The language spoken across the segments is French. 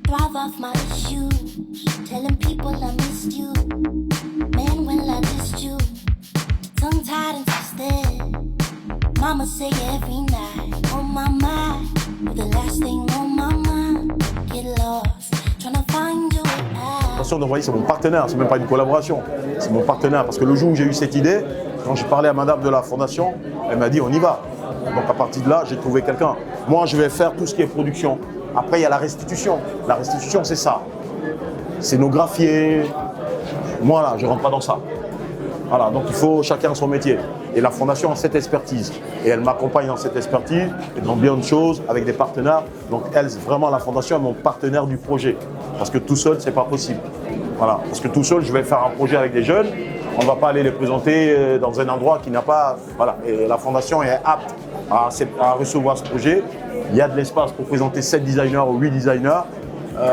thrive off my issues, telling people I missed you. Man, when I dissed you, tongue tied and twisted. Mama say every night, on my mind, you're the last thing on my mind. Get lost, trying to find you. Attention, donc, vous voyez, c'est mon partenaire, c'est même pas une collaboration, c'est mon partenaire. Parce que le jour où j'ai eu cette idée, quand j'ai parlé à madame de la fondation, elle m'a dit on y va. Donc à partir de là, j'ai trouvé quelqu'un. Moi, je vais faire tout ce qui est production. Après, il y a la restitution. La restitution, c'est ça. Scénographier. Moi, là, je ne rentre pas dans ça. Voilà, donc il faut chacun son métier. Et la fondation a cette expertise. Et elle m'accompagne dans cette expertise et dans bien de choses avec des partenaires. Donc elle, vraiment, la fondation est mon partenaire du projet. Parce que tout seul, ce n'est pas possible. Voilà, parce que tout seul, je vais faire un projet avec des jeunes. On ne va pas aller les présenter dans un endroit qui n'a pas… Voilà, et la fondation est apte à recevoir ce projet. Il y a de l'espace pour présenter 7 designers ou 8 designers.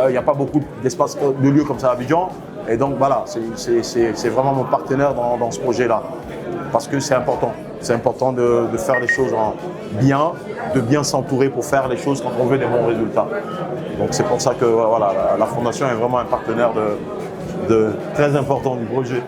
Il n'y a pas beaucoup d'espace, de lieux comme ça à Abidjan. Et donc voilà, c'est vraiment mon partenaire dans ce projet-là. Parce que c'est important. C'est important de faire les choses bien, de bien s'entourer pour faire les choses quand on veut des bons résultats. Donc c'est pour ça que voilà, la fondation est vraiment un partenaire très important du projet.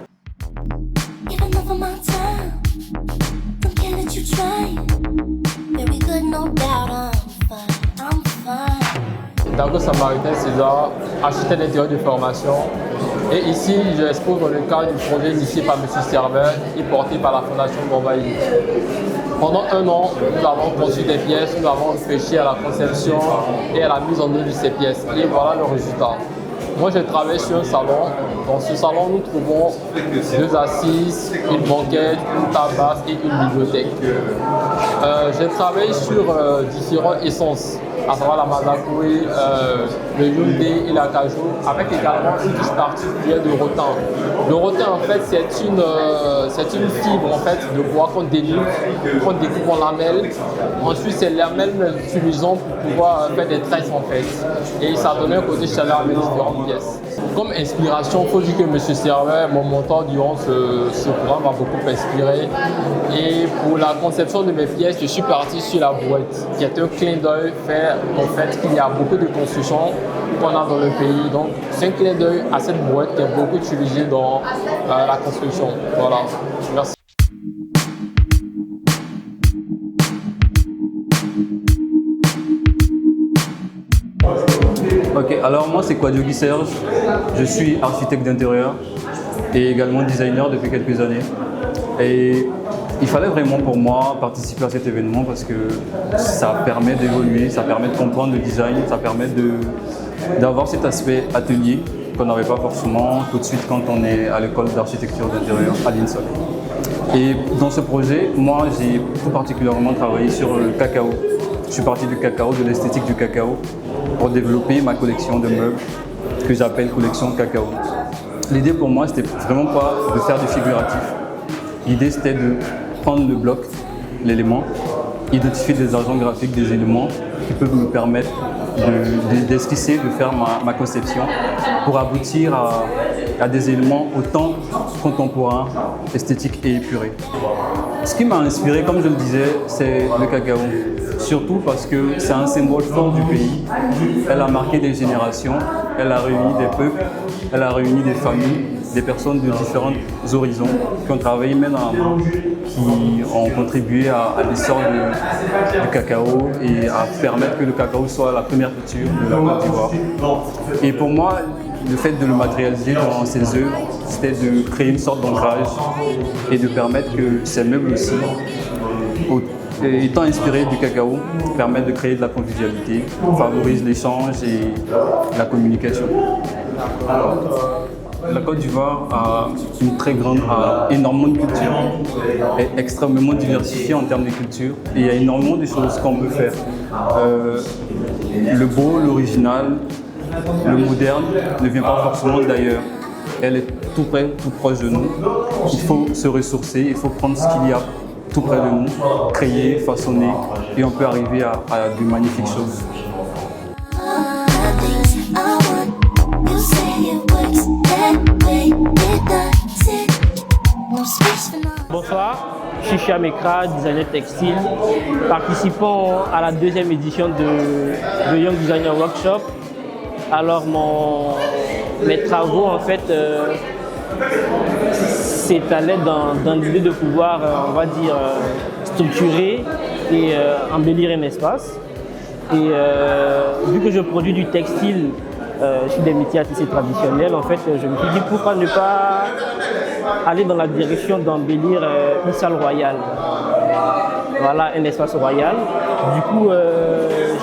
Dargo Samaritain César, architecte d'intérieur de formation. Et ici, je expose dans le cadre du projet initié par M. Serveur et porté par la Fondation Bombaï. Pendant un an, nous avons conçu des pièces, nous avons réfléchi à la conception et à la mise en œuvre de ces pièces. Et voilà le résultat. Moi, j'ai travaillé sur un salon. Dans ce salon, nous trouvons 2 assises, une banquette, une table basse et une bibliothèque. J'ai travaillé sur différentes essences, à savoir la Mazakoué, le Hyundai et la Cajou, avec également une touche particulière de rotin. Le rotin, en fait, c'est une fibre en fait, de bois qu'on dénude, qu'on découpe en lamelles. Ensuite, c'est les lamelles que nous utilisons pour pouvoir faire des tresses en fait. Et ça donne un côté chaleur avec différentes pièces. Comme inspiration, il faut dire que M. Serveur, mon mentor durant ce programme, m'a beaucoup inspiré. Et pour la conception de mes pièces, je suis parti sur la brouette, qui est un clin d'œil fait en fait qu'il y a beaucoup de constructions qu'on a dans le pays. Donc c'est un clin d'œil à cette brouette qui est beaucoup utilisée dans la construction. Voilà. Merci. Ok, alors moi c'est Kwadiogi Serge, je suis architecte d'intérieur et également designer depuis quelques années. Et il fallait vraiment pour moi participer à cet événement parce que ça permet d'évoluer, ça permet de comprendre le design, ça permet d'avoir cet aspect atelier qu'on n'avait pas forcément tout de suite quand on est à l'école d'architecture d'intérieur à l'INSOC. Et dans ce projet, moi j'ai tout particulièrement travaillé sur le cacao. Je suis parti du cacao, de l'esthétique du cacao, pour développer ma collection de meubles que j'appelle collection cacao. L'idée pour moi, c'était vraiment pas de faire du figuratif. L'idée, c'était de prendre le bloc, l'élément, identifier des agents graphiques, des éléments qui peuvent me permettre d'esquisser, de faire ma conception pour aboutir à des éléments autant contemporains, esthétiques et épurés. Ce qui m'a inspiré, comme je le disais, c'est le cacao. Surtout parce que c'est un symbole fort du pays. Elle a marqué des générations, elle a réuni des peuples, elle a réuni des familles, des personnes de différents horizons qui ont travaillé main dans la main, qui ont contribué à l'essor du cacao et à permettre que le cacao soit la première culture de la Côte d'Ivoire. Et pour moi, le fait de le matérialiser dans ces œuvres, c'était de créer une sorte d'ancrage et de permettre que ces meubles aussi, étant inspirés du cacao, permettent de créer de la convivialité, favorisent l'échange et la communication. La Côte d'Ivoire a énormément de culture, est extrêmement diversifiée en termes de culture et il y a énormément de choses qu'on peut faire. Le beau, l'original, le moderne ne vient pas forcément d'ailleurs. Elle est tout près, tout proche de nous. Il faut se ressourcer, il faut prendre ce qu'il y a tout près de nous, créer, façonner et on peut arriver à de magnifiques choses. Bonsoir, je suis Chiamekra, designer textile, participant à la 2e édition de Young Designer Workshop. Alors mes travaux en fait s'étalaient dans l'idée de pouvoir, on va dire, structurer et embellir un espace. Et vu que je produis du textile sur des métiers à tisser traditionnels, en fait, je me suis dit pourquoi ne pas aller dans la direction d'embellir une salle royale. Voilà, un espace royal. Du coup,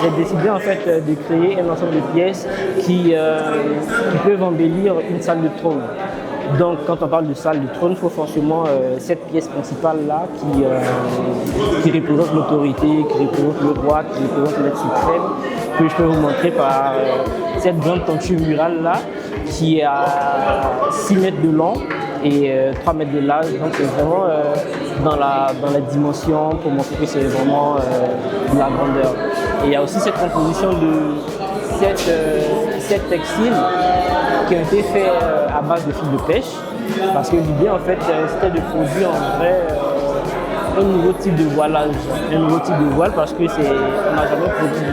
j'ai décidé en fait de créer un ensemble de pièces qui peuvent embellir une salle de trône. Donc, quand on parle de salle de trône, il faut forcément cette pièce principale-là qui représente l'autorité, qui représente le roi, qui représente l'être suprême, que je peux vous montrer par cette grande tenture murale-là, qui est à 6 mètres de long et 3 mètres de large. Donc, c'est vraiment dans la dimension pour montrer que c'est vraiment de la grandeur. Et il y a aussi cette composition de 7 textiles qui ont été faits à base de fil de pêche, parce que l'idée en fait c'était de produire en vrai un nouveau type de voilage, parce que on n'a jamais produit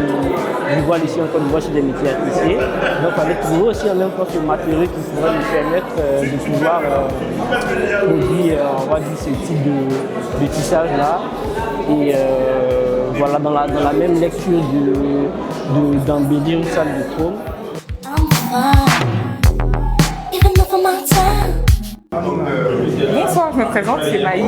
du voile ici en Côte d'Ivoire sur des métiers à tisser. Donc on fallait trouver aussi en même temps ce matériau qui pourrait nous permettre de pouvoir produire, on va dire, ce type de tissage là. Et voilà, dans la même lecture d'embellir une salle de trône. Bonsoir, je me présente, c'est Maï.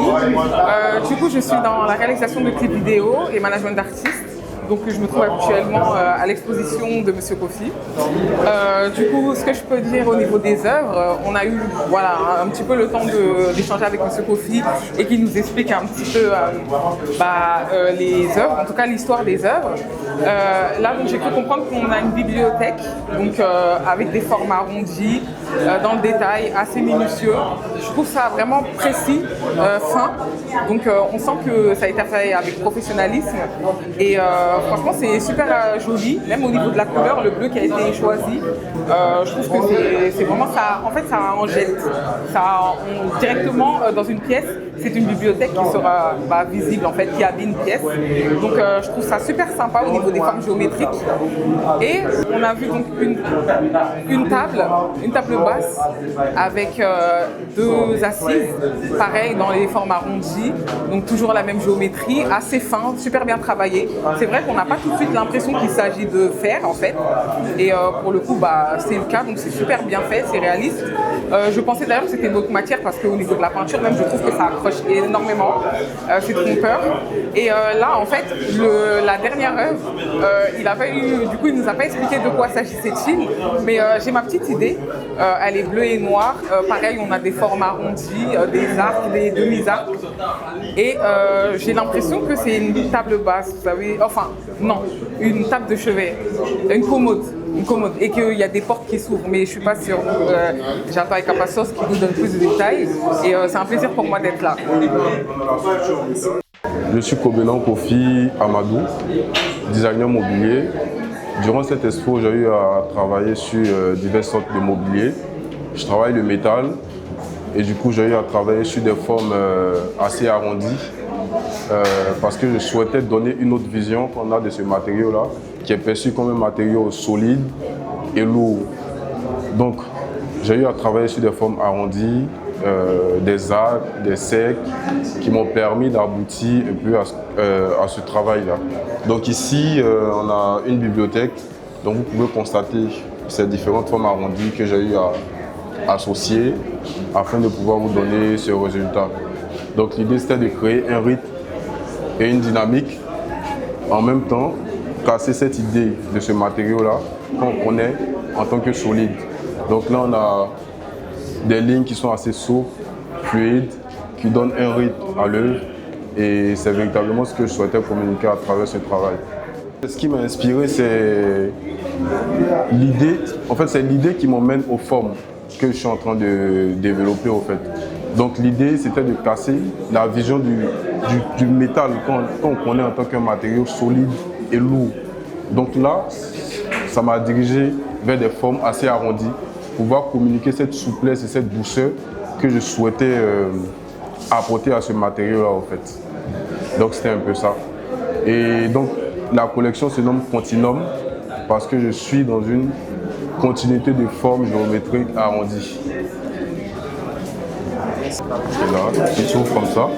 Du coup, je suis dans la réalisation de clips vidéo et management d'artistes. Donc, je me trouve actuellement à l'exposition de Monsieur Kofi. Du coup, ce que je peux dire au niveau des œuvres, on a eu un petit peu le temps d'échanger avec Monsieur Kofi et qu'il nous explique un petit peu les œuvres, en tout cas l'histoire des œuvres. Là, j'ai cru comprendre qu'on a une bibliothèque donc, avec des formats arrondis, dans le détail, assez minutieux. Je trouve ça vraiment précis, fin. Donc, on sent que ça a été fait avec professionnalisme et franchement, c'est super joli, même au niveau de la couleur, le bleu qui a été choisi. Je trouve que c'est vraiment ça. En fait, ça en jette. Directement dans une pièce, c'est une bibliothèque qui sera visible, en fait, qui habille une pièce. Donc, je trouve ça super sympa au niveau des formes géométriques. Et on a vu donc une table basse avec 2 assises, pareil dans les formes arrondies. Donc, toujours la même géométrie, assez fin, super bien travaillé. C'est vrai qu'on n'a pas tout de suite l'impression qu'il s'agit de fer en fait, et pour le coup c'est le cas, donc c'est super bien fait, c'est réaliste. Je pensais d'ailleurs que c'était une autre matière parce qu'au niveau de la peinture même je trouve que ça accroche énormément, c'est trompeur. Et là en fait la dernière œuvre, il nous a pas expliqué de quoi s'agissait-il, mais j'ai ma petite idée, elle est bleue et noire, pareil on a des formes arrondies, des arcs, des demi-arcs, et j'ai l'impression que c'est une table basse, vous savez, enfin non, une table de chevet, une commode, et qu'il y a des portes qui s'ouvrent, mais je suis pas sûre. J'attends avec impatience qui nous donne plus de détails et c'est un plaisir pour moi d'être là. Je suis Kobelan Kofi Amadou, designer mobilier. Durant cette expo, j'ai eu à travailler sur diverses sortes de mobilier. Je travaille le métal et du coup j'ai eu à travailler sur des formes assez arrondies. Parce que je souhaitais donner une autre vision qu'on a de ce matériau-là, qui est perçu comme un matériau solide et lourd. Donc, j'ai eu à travailler sur des formes arrondies, des arcs, des cercles, qui m'ont permis d'aboutir un peu à ce travail-là. Donc ici, on a une bibliothèque, donc vous pouvez constater ces différentes formes arrondies que j'ai eu à associer afin de pouvoir vous donner ce résultat. Donc l'idée, c'était de créer un rythme et une dynamique, en même temps casser cette idée de ce matériau-là qu'on connaît en tant que solide. Donc là, on a des lignes qui sont assez souples, fluides, qui donnent un rythme à l'œuvre et c'est véritablement ce que je souhaitais communiquer à travers ce travail. Ce qui m'a inspiré, c'est l'idée, en fait c'est l'idée qui m'emmène aux formes que je suis en train de développer en fait. Donc l'idée, c'était de casser la vision du métal qu'on connaît en tant qu'un matériau solide et lourd. Donc là, ça m'a dirigé vers des formes assez arrondies pour pouvoir communiquer cette souplesse et cette douceur que je souhaitais apporter à ce matériau-là en fait. Donc c'était un peu ça. Et donc la collection se nomme Continuum parce que je suis dans une continuité de forme géométrique arrondie. C'est là, qui s'ouvre comme ça.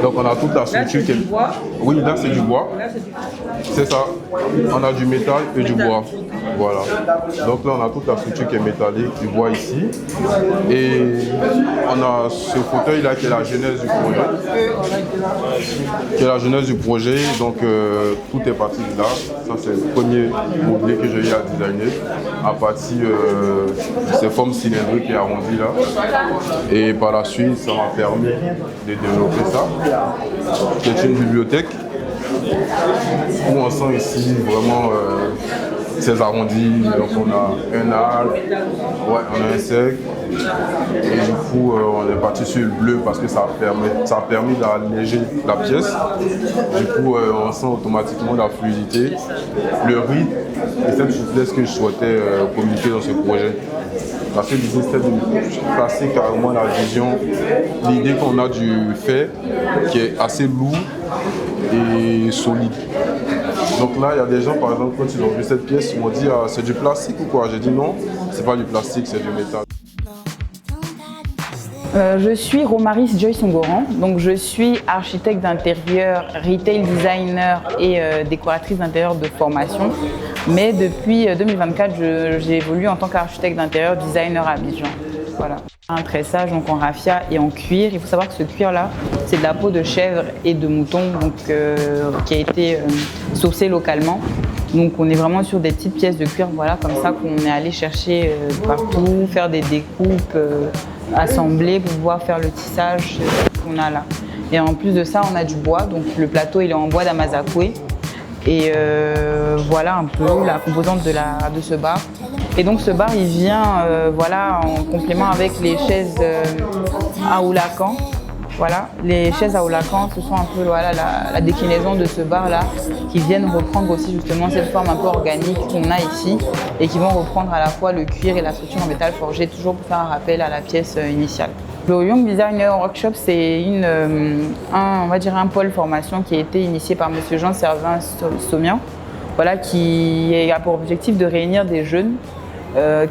Donc on a toute la structure qui est... Oui, là c'est du bois. C'est ça. On a du métal et du bois. Voilà. Donc là on a toute la structure qui est métallique, du bois ici. Et on a ce fauteuil là qui est la genèse du projet. Donc tout est parti de là. Ça c'est le premier mobilier que j'ai eu à designer à partir de ces formes cylindriques et arrondies là. Et par la suite, ça m'a permis de développer ça, qui est une bibliothèque où on sent ici vraiment ces arrondis. Donc on a un arc, on a un cercle, et du coup on est parti sur le bleu parce que ça a permis d'alléger la pièce. Du coup on sent automatiquement la fluidité, le rythme et cette souplesse que je souhaitais communiquer dans ce projet. Parce que l'idée c'était de passer carrément la vision, l'idée qu'on a du fait qui est assez lourd et solide. Donc là, il y a des gens, par exemple, quand ils ont vu cette pièce, ils m'ont dit ah, c'est du plastique ou quoi? J'ai dit non, c'est pas du plastique, c'est du métal. Je suis Romaris Joyce Ongoran, donc je suis architecte d'intérieur, retail designer et décoratrice d'intérieur de formation. Mais depuis 2024, j'évolue en tant qu'architecte d'intérieur designer à Abidjan. Voilà. Un tressage donc en raffia et en cuir. Il faut savoir que ce cuir-là, c'est de la peau de chèvre et de mouton donc, qui a été sourcée localement. Donc on est vraiment sur des petites pièces de cuir, voilà, comme ça qu'on est allé chercher partout, faire des découpes, assembler pour pouvoir faire le tissage qu'on a là. Et en plus de ça, on a du bois, donc le plateau il est en bois d'Amazakwe. Et voilà un peu la composante de ce bar. Et donc ce bar il vient voilà, en complément avec les chaises à Oulacan. Voilà, les chaises à Oulacan, ce sont un peu voilà, la déclinaison de ce bar-là, qui viennent reprendre aussi justement cette forme un peu organique qu'on a ici et qui vont reprendre à la fois le cuir et la structure en métal forgé, toujours pour faire un rappel à la pièce initiale. Le Young Designer Workshop, c'est on va dire un pôle formation qui a été initié par M. Jean-Servin Somian, voilà, qui a pour objectif de réunir des jeunes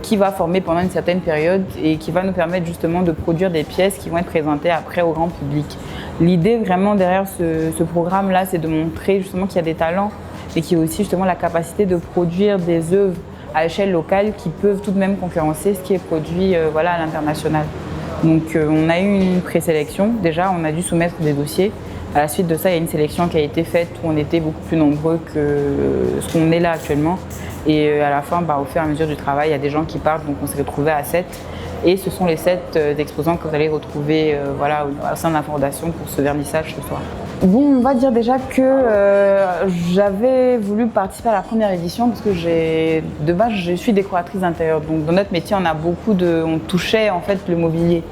qui va former pendant une certaine période et qui va nous permettre justement de produire des pièces qui vont être présentées après au grand public. L'idée vraiment derrière ce programme-là, c'est de montrer justement qu'il y a des talents et qu'il y a aussi justement la capacité de produire des œuvres à échelle locale qui peuvent tout de même concurrencer ce qui est produit voilà, à l'international. Donc on a eu une présélection, déjà on a dû soumettre des dossiers. À la suite de ça, il y a une sélection qui a été faite où on était beaucoup plus nombreux que ce qu'on est là actuellement. Et à la fin, au fur et à mesure du travail, il y a des gens qui partent, donc on s'est retrouvés à 7. Et ce sont les 7 exposants que vous allez retrouver voilà, au sein de la fondation pour ce vernissage ce soir. Bon, on va dire déjà que j'avais voulu participer à la première édition parce que de base, je suis décoratrice d'intérieur. Donc dans notre métier, on touchait en fait le mobilier.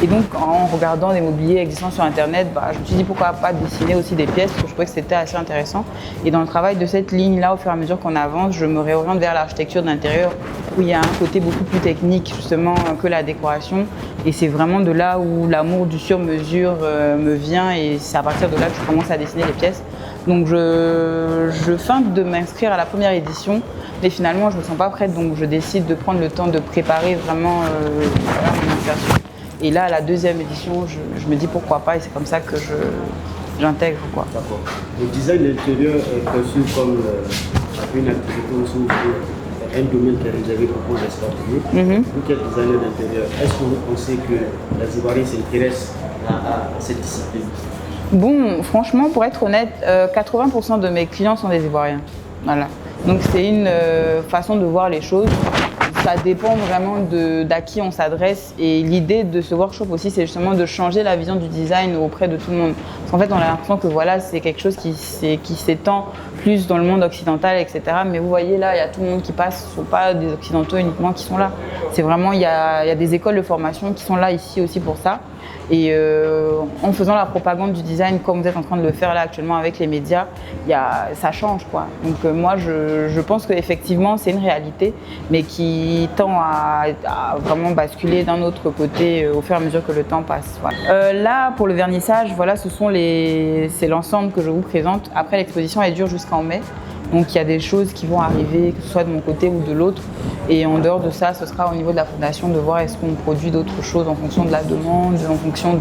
Et donc en regardant des mobiliers existants sur internet, je me suis dit pourquoi pas dessiner aussi des pièces parce que je trouvais que c'était assez intéressant. Et dans le travail de cette ligne-là, au fur et à mesure qu'on avance, je me réoriente vers l'architecture d'intérieur où il y a un côté beaucoup plus technique justement que la décoration. Et c'est vraiment de là où l'amour du sur-mesure me vient et c'est à partir de là que je commence à dessiner les pièces. Donc je feinte de m'inscrire à la première édition, mais finalement je ne me sens pas prête, donc je décide de prendre le temps de préparer vraiment mon insertion. Et là, à la deuxième édition, je me dis pourquoi pas et c'est comme ça que j'intègre. D'accord. Le design d'intérieur est conçu comme une activité aussi un domaine qui est réservé pour les sportifs. Vous qui êtes designer d'intérieur, est-ce que vous pensez que les Ivoiriens s'intéressent à cette discipline? Bon, franchement, pour être honnête, 80% de mes clients sont des Ivoiriens. Voilà. Donc c'est une façon de voir les choses. Ça dépend vraiment d'à qui on s'adresse et l'idée de ce workshop aussi, c'est justement de changer la vision du design auprès de tout le monde. Parce qu'en fait, on a l'impression que voilà, c'est quelque chose qui s'étend plus dans le monde occidental, etc. Mais vous voyez là, il y a tout le monde qui passe, ce ne sont pas des occidentaux uniquement qui sont là. C'est vraiment, il y a des écoles de formation qui sont là ici aussi pour ça. Et en faisant la propagande du design comme vous êtes en train de le faire là actuellement avec les médias, ça change quoi. Donc moi je pense qu'effectivement c'est une réalité mais qui tend à vraiment basculer d'un autre côté au fur et à mesure que le temps passe. Voilà. Là pour le vernissage, voilà, c'est l'ensemble que je vous présente. Après l'exposition elle dure jusqu'en mai. Donc il y a des choses qui vont arriver, que ce soit de mon côté ou de l'autre. Et en dehors de ça, ce sera au niveau de la fondation de voir est-ce qu'on produit d'autres choses en fonction de la demande, en fonction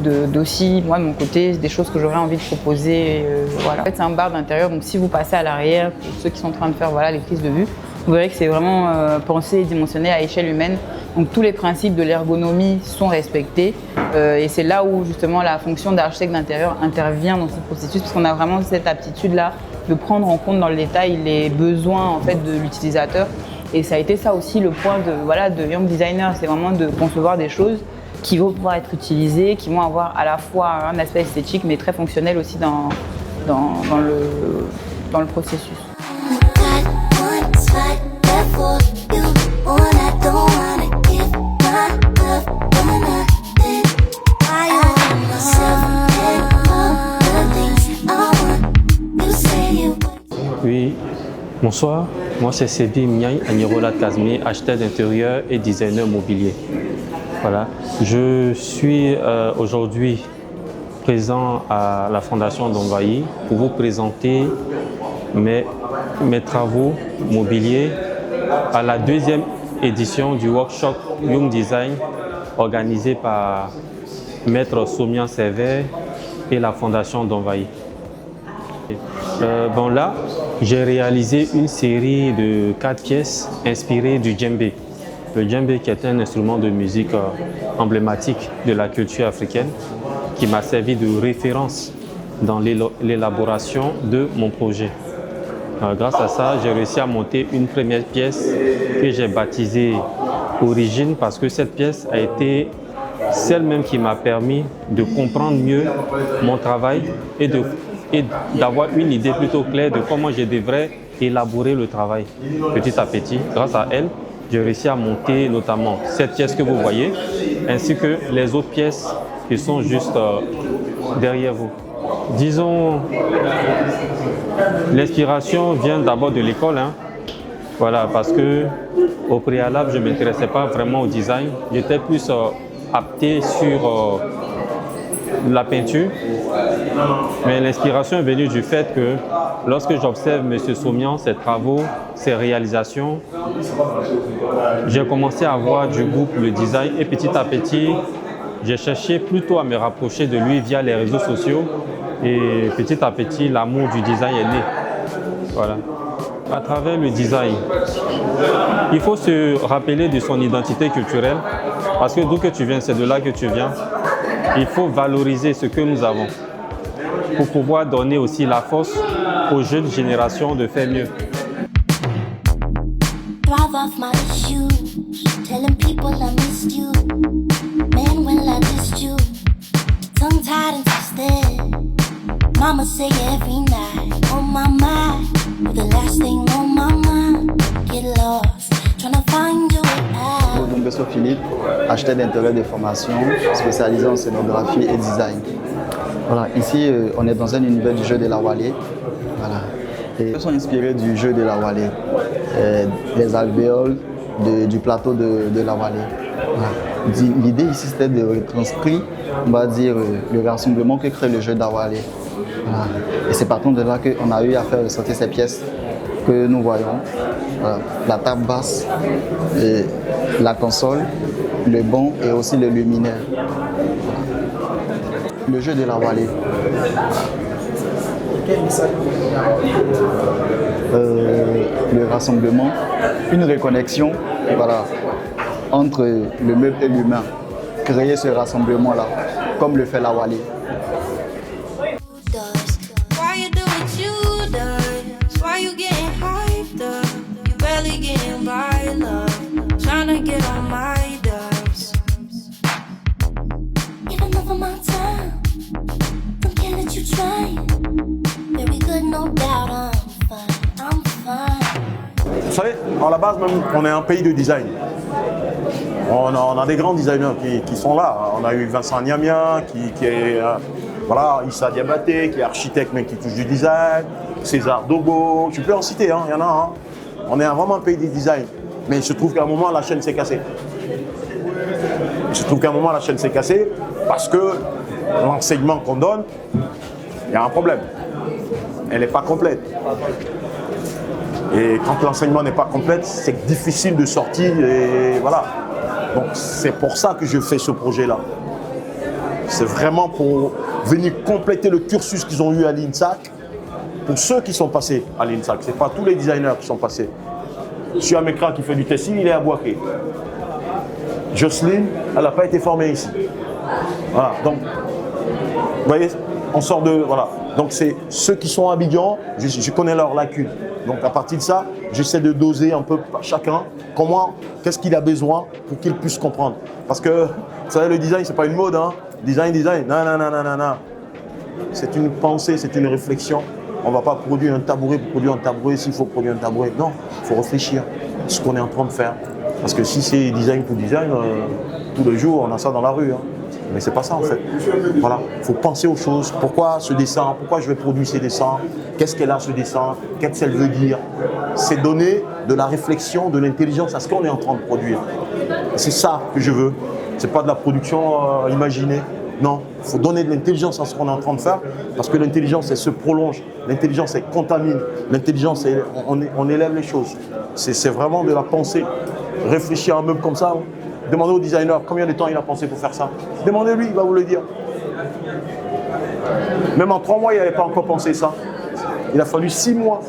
d'aussi, moi de mon côté, des choses que j'aurais envie de proposer. Voilà. En fait, c'est un bar d'intérieur, donc si vous passez à l'arrière, pour ceux qui sont en train de faire voilà, les prises de vue, vous verrez que c'est vraiment pensé et dimensionné à échelle humaine. Donc tous les principes de l'ergonomie sont respectés et c'est là où justement la fonction d'architecte d'intérieur intervient dans ce processus, parce qu'on a vraiment cette aptitude-là de prendre en compte dans le détail les besoins en fait, de l'utilisateur. Et ça a été ça aussi le point de Young Designer, c'est vraiment de concevoir des choses qui vont pouvoir être utilisées, qui vont avoir à la fois un aspect esthétique mais très fonctionnel aussi dans le processus. Oui, bonsoir. Moi, c'est Sebi Miaï Anirola Kazmi, architecte d'intérieur et designer mobilier. Voilà. Je suis aujourd'hui présent à la Fondation d'Envahi pour vous présenter mes travaux mobiliers à la deuxième édition du workshop Young Design organisé par Maître Somian Sévère et la Fondation d'Envahi. Bon là, j'ai réalisé une série de 4 pièces inspirées du djembé. Le djembé qui est un instrument de musique emblématique de la culture africaine qui m'a servi de référence dans l'élaboration de mon projet. Grâce à ça, j'ai réussi à monter une première pièce que j'ai baptisée Origine parce que cette pièce a été celle même qui m'a permis de comprendre mieux mon travail et d'avoir une idée plutôt claire de comment je devrais élaborer le travail. Petit à petit, grâce à elle, j'ai réussi à monter notamment cette pièce que vous voyez, ainsi que les autres pièces qui sont juste derrière vous. Disons, l'inspiration vient d'abord de l'école. Voilà, parce que au préalable, je ne m'intéressais pas vraiment au design. J'étais plus apté sur la peinture. Mais l'inspiration est venue du fait que lorsque j'observe M. Somian, ses travaux, ses réalisations, j'ai commencé à avoir du goût pour le design et petit à petit, j'ai cherché plutôt à me rapprocher de lui via les réseaux sociaux et petit à petit, l'amour du design est né. Voilà. À travers le design, il faut se rappeler de son identité culturelle parce que d'où que tu viens, c'est de là que tu viens. Il faut valoriser ce que nous avons pour pouvoir donner aussi la force aux jeunes générations de faire mieux. Drive off my shoes, telling people I missed you. Man, when I dissed you, tongue tied and twisted. Mama say every night, on my mind, you're the last thing on my mind. Get lost, trying to find your way out. Donc, Besso Philippe, architecte d'intérieur de formation, spécialisé en scénographie et design. Voilà, ici, on est dans un univers du jeu de la Wallée. Voilà. Et ils sont inspirés du jeu de la Wallée, les alvéoles du plateau de la Wallée. Voilà. L'idée ici, c'était de retranscrire, on va dire, le rassemblement que crée le jeu de la Wallée. Voilà. Et c'est partant de là qu'on a eu à faire ressortir ces pièces que nous voyons. Voilà. La table basse, la console, le banc et aussi le luminaire. Le jeu de la Wallée. Le rassemblement, une reconnexion, voilà, entre le meuble et l'humain. Créer ce rassemblement-là, comme le fait la Wallée. Vous savez, à la base, même, on est un pays de design. On a des grands designers qui sont là. On a eu Vincent Niamia, qui est voilà, Issa Diabaté, qui est architecte, mais qui touche du design. César Dogo, tu peux en citer, il y en a. On est vraiment un pays de design. Mais il se trouve qu'à un moment, la chaîne s'est cassée. parce que l'enseignement qu'on donne, il y a un problème. elle n'est pas complète. Et quand l'enseignement n'est pas complet, c'est difficile de sortir et voilà. Donc c'est pour ça que je fais ce projet-là. C'est vraiment pour venir compléter le cursus qu'ils ont eu à l'INSAC. Pour ceux qui sont passés à l'INSAC, ce n'est pas tous les designers qui sont passés. Je suis un Mekra qui fait du textile, il est à Boaké. Jocelyne, elle n'a pas été formée ici. Voilà, donc, vous voyez, on sort de... Voilà. Donc c'est ceux qui sont à Abidjan, je connais leurs lacunes. Donc à partir de ça, j'essaie de doser un peu chacun, comment, qu'est-ce qu'il a besoin pour qu'il puisse comprendre. Parce que, vous savez, le design, ce n'est pas une mode, hein. Design, non, non, non, non, non, non. C'est une pensée, c'est une réflexion. On ne va pas produire un tabouret pour produire un tabouret s'il faut produire un tabouret. Non, il faut réfléchir à ce qu'on est en train de faire. Parce que si c'est design pour design, tous les jours, on a ça dans la rue. Hein. Mais c'est pas ça en fait. Voilà, il faut penser aux choses. Pourquoi ce dessin? Pourquoi je vais produire ces dessins? Qu'est-ce qu'elle a ce dessin? Qu'est-ce qu'elle veut dire? C'est donner de la réflexion, de l'intelligence à ce qu'on est en train de produire. C'est ça que je veux. C'est pas de la production imaginée. Non, il faut donner de l'intelligence à ce qu'on est en train de faire parce que l'intelligence, elle se prolonge. L'intelligence, elle contamine. L'intelligence, on élève les choses. C'est vraiment de la pensée. Réfléchir à un meuble comme ça. Demandez au designer combien de temps il a pensé pour faire ça. Demandez-lui, il va vous le dire. Même en 3 mois, il n'avait pas encore pensé ça. Il a fallu 6 mois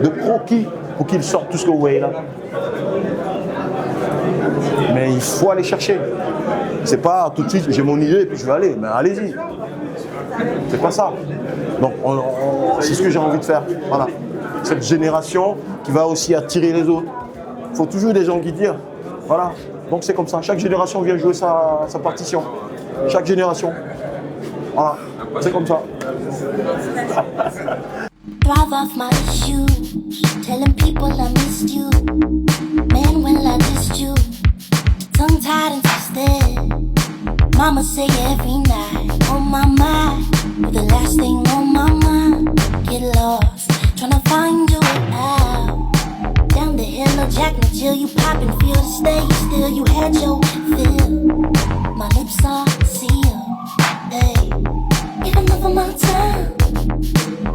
de croquis pour qu'il sorte tout ce que vous voyez là. Mais il faut aller chercher. C'est pas tout de suite, j'ai mon idée et puis je vais aller. Mais allez-y. C'est pas ça. Donc, c'est ce que j'ai envie de faire. Voilà. Cette génération qui va aussi attirer les autres. Il faut toujours des gens qui tirent. Voilà. Donc c'est comme ça. Chaque génération vient jouer sa partition. Chaque génération. Voilà. C'est comme ça. Drive off my shoes, telling people I missed you. Man, when I dissed you, tongue tied and twisted. Mama say every night, on my mind, you're the last thing on my mind. Get lost, tryna find you out. Down the hill of Jack and Jill, you pop and feel to stay still. You had your fill, my lips are sealed. Hey, give enough of my time.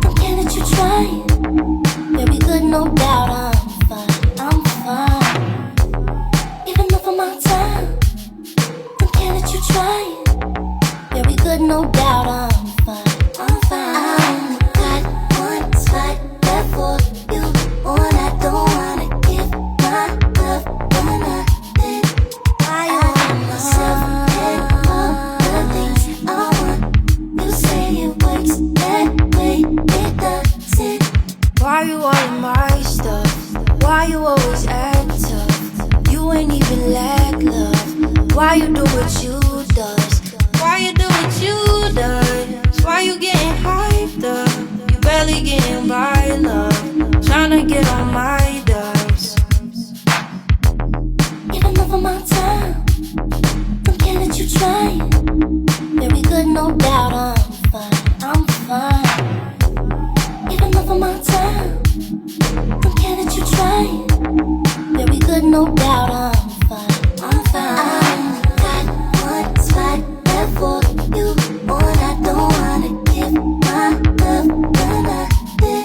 Don't care that you trying. Very good, no doubt. I'm fine. Give enough of my time. Don't care that you trying. Very good, no doubt. I'm fine. I got one spot there for you. One I don't wanna give my love when I did. I owe myself and all the things I want. You say it works that way, it doesn't. Why you all in my stuff? Why you always act tough? You ain't even lack love. Why you do what you does? Why you do what you does? Why you getting hyped up? You barely getting by love. Tryna get on my nerves. Give enough of my time. Don't care that you trying. Very good, no doubt. I'm fine. Give enough of my time. Don't care that you trying. Very good, no doubt. I'm fine. I got one spot there for you. One I don't wanna give my love when I did.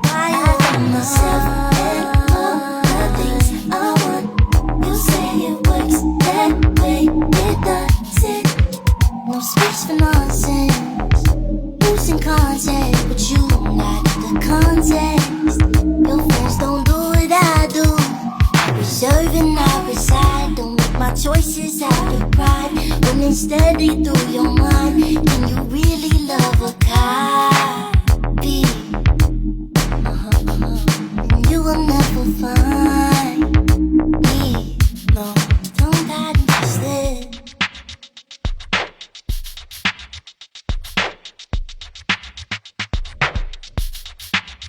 I owe myself and all the things I want. You say it works that way, it doesn't. No space for nonsense. Losing contact with you, not the context. Your friends don't do what I do. Reserve and I reside. Don't make my choices out of pride. When instead they through your mind. Can you really love a copy? And you will never find me. No, don't hide instead.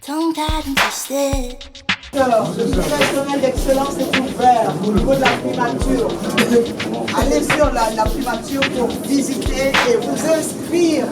Tongue tied and twisted. Le domaine d'excellence est ouvert au niveau de la primature. Allez sur la primature pour visiter et vous inscrire.